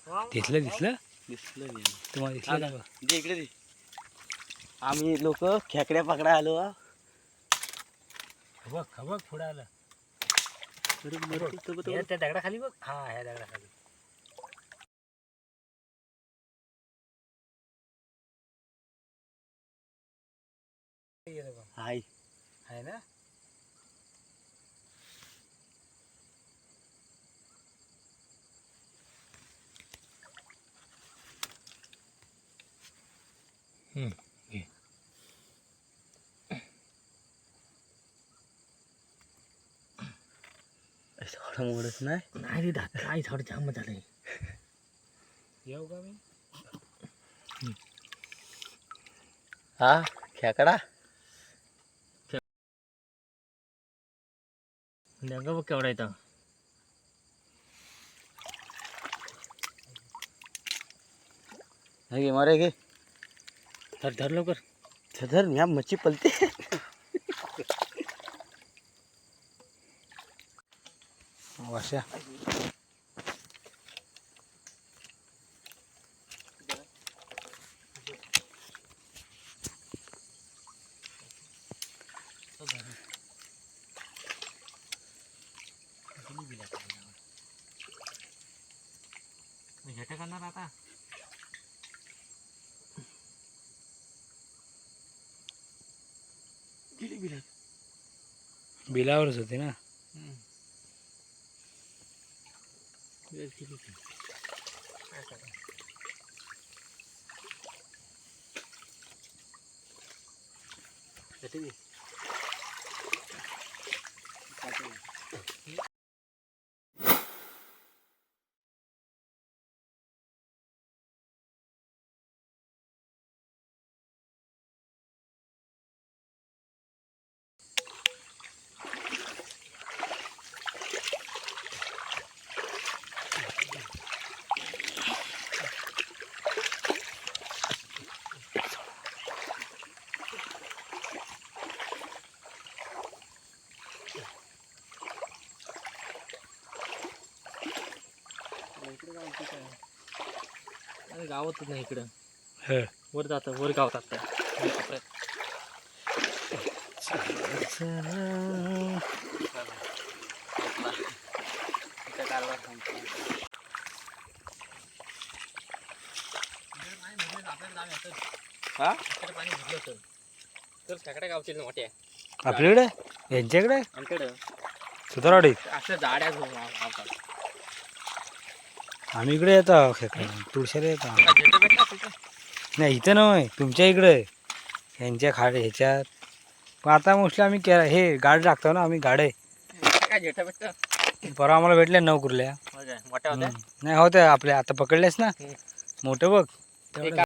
दिसलं दिसलं तुम्हाला दिसलं का? दे इकडे दे. आम्ही लोक खेकड्या पकडा आलो. खबक पुढे आलं त्या त्या दगडाखाली बघ. हा ह्या दगडाखाली हाय आहे ना. थोडं मोडत नाही. नाही दात काय थोडं जाम झालंय. येऊ का मी. हा खेकडा नेमका बघ केवढा येतं. घे मारे घे. धर धर लवकर. धर या मच्छी पलते. वाशा झेटा करणार आता. बिलावरच होते ना. गावातच नाही इकडं. वर जात वर गावतात. हा पाणी भरलं तर खेकड्या गावतील मोठ्या आपल्याकडे यांच्याकडे आमच्याकडं सुतारवाडीत असं जाड्या गावतात. आम्ही इकडे येतो खेकडे तुळशाला येतो. नाही इथं नाही तुमच्या इकडे यांच्या खाडे ह्याच्यात. पण आता मोस्टली आम्ही हे गाड टाकतो ना आम्ही गाडे. काय झेटा भेटतं. परवा आम्हाला भेटल्या 9 कुर्ल्या. मोठ्या होत्या नाही होत्या आपल्या आता पकडल्यास ना मोठं बघ.